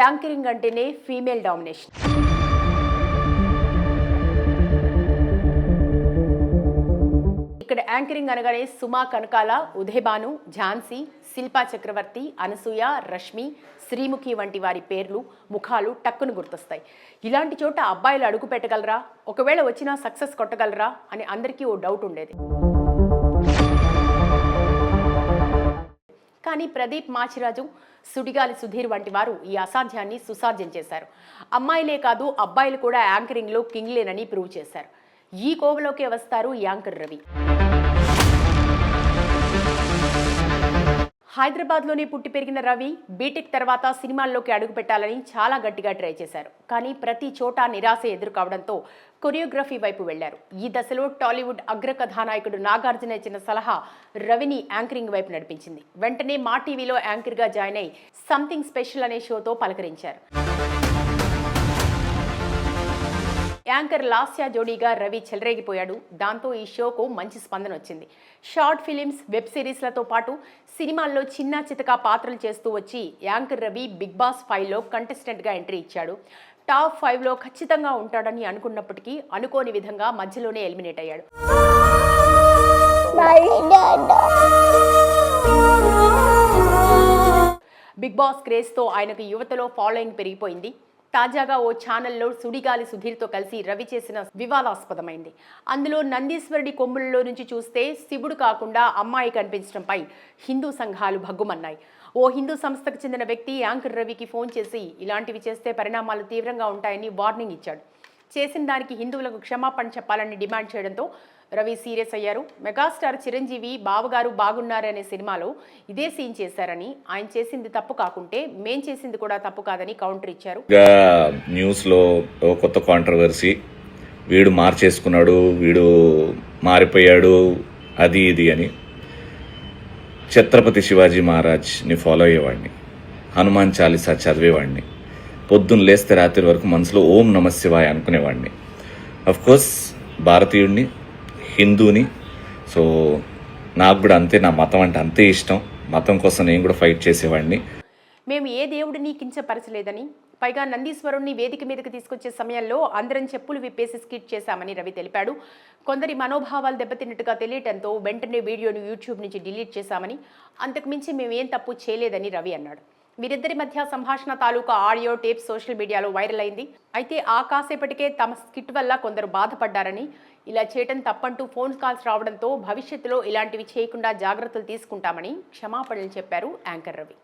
Anchoring అంటేనే female domination. ఇక్కడ anchoring అనగానే సుమా కనకాల, ఉదయభాను, ఝాన్సీ, శిల్పా చక్రవర్తి, అనసూయ, రష్మి, శ్రీముఖి వంటి వారి పేర్లు, ముఖాలు టక్కును గుర్తొస్తాయి. ఇలాంటి చోట అబ్బాయిలు అడుగు పెట్టగలరా, ఒకవేళ వచ్చినా సక్సెస్ కొట్టగలరా అని అందరికీ ఓ డౌట్ ఉండేది. కానీ ప్రదీప్ మాచిరాజు, సుడిగాలి సుధీర్ వంటి వారు ఈ అసాధ్యాన్ని సుసాధ్యం చేశారు. అమ్మాయిలే కాదు అబ్బాయిలు కూడా యాంకరింగ్లో కింగ్లేనని ప్రూవ్ చేశారు. ఈ కోవలోకే వస్తారు యాంకర్ రవి. హైదరాబాద్లోనే పుట్టి పెరిగిన రవి బీటెక్ తర్వాత సినిమాల్లోకి అడుగు పెట్టాలని చాలా గట్టిగా ట్రై చేశారు. కానీ ప్రతి చోట నిరాశ ఎదురుకావడంతో కొరియోగ్రఫీ వైపు వెళ్లారు. ఈ దశలో టాలీవుడ్ అగ్ర కథానాయకుడు నాగార్జున ఇచ్చిన సలహా రవిని యాంకరింగ్ వైపు నడిపించింది. వెంటనే మా టీవీలో యాంకర్గా జాయిన్ అయి సంథింగ్ స్పెషల్ అనే షోతో పలకరించారు. యాంకర్ లాస్యా జోడీగా రవి చెలరేగిపోయాడు. దాంతో ఈ షోకు మంచి స్పందన వచ్చింది. షార్ట్ ఫిలిమ్స్, వెబ్ సిరీస్లతో పాటు సినిమాల్లో చిన్న చితకా పాత్రలు చేస్తూ వచ్చి యాంకర్ రవి బిగ్ బాస్ 5లో కంటెస్టెంట్గా ఎంట్రీ ఇచ్చాడు. టాప్ 5లో ఖచ్చితంగా ఉంటాడని అనుకున్నప్పటికీ అనుకోని విధంగా మధ్యలోనే ఎలిమినేట్ అయ్యాడు. బిగ్ బాస్ క్రేజ్తో ఆయనకు యువతలో ఫాలోయింగ్ పెరిగిపోయింది. తాజాగా ఓ ఛానల్లో సుడిగాలి సుధీర్తో కలిసి రవి చేసిన వివాదాస్పదమైంది. అందులో నందీశ్వరుడి కొమ్ములలో నుంచి చూస్తే శివుడు కాకుండా అమ్మాయి కనిపించడంపై హిందూ సంఘాలు భగ్గుమన్నాయి. ఓ హిందూ సంస్థకు చెందిన వ్యక్తి యాంకర్ రవికి ఫోన్ చేసి ఇలాంటివి చేస్తే పరిణామాలు తీవ్రంగా ఉంటాయని వార్నింగ్ ఇచ్చాడు. చేసిన దానికి హిందువులకు క్షమాపణ చెప్పాలని డిమాండ్ చేయడంతో రవి సీరియస్ అయ్యారు. మెగాస్టార్ చిరంజీవి బావగారు బాగున్నారనే సినిమాలో ఇదే సీన్ చేశారని, ఆయన చేసింది తప్పు కాకుంటే మేం చేసింది కూడా తప్పు కాదని కౌంటర్ ఇచ్చారు. న్యూస్లో కొత్త కాంట్రవర్సీ, వీడు మార్చేసుకున్నాడు, వీడు మారిపోయాడు, అది ఇది అని. ఛత్రపతి శివాజీ మహారాజ్ని ఫాలో అయ్యేవాడిని, హనుమాన్ చాలీసా చదివేవాడిని, పొద్దున్న లేస్తే రాత్రి వరకు మనసులో ఓం నమ శివాయ అనుకునేవాడిని. అఫ్కోర్స్ భారతీయుడిని, హిందూని. సో నాకు కూడా అంతే, నా మతం అంటే అంతే ఇష్టం. మతం కోసం నేను కూడా ఫైట్ చేసేవాడిని. మేము ఏ దేవుడిని కించపరచలేదని, పైగా నందీశ్వరుణ్ణి వేదిక మీదకి తీసుకొచ్చే సమయంలో అందరం చెప్పులు విప్పేసి స్కిట్ చేశామని రవి తెలిపాడు. కొందరి మనోభావాలు దెబ్బతిన్నట్టుగా తెలియటంతో వెంటనే వీడియోను యూట్యూబ్ నుంచి డిలీట్ చేశామని, అంతకుమించి మేమేం తప్పు చేయలేదని రవి అన్నాడు. వీరిద్దరి మధ్య సంభాషణ తాలూకా ఆడియో టేప్ సోషల్ మీడియాలో వైరల్ అయింది. అయితే ఆ కాసేపటికే తమ స్కిట్ వల్ల కొందరు బాధపడ్డారని, ఇలా చేయటం తప్పంటూ ఫోన్ కాల్స్ రావడంతో భవిష్యత్తులో ఇలాంటివి చేయకుండా జాగ్రత్తలు తీసుకుంటామని క్షమాపణలు చెప్పారు యాంకర్ రవి.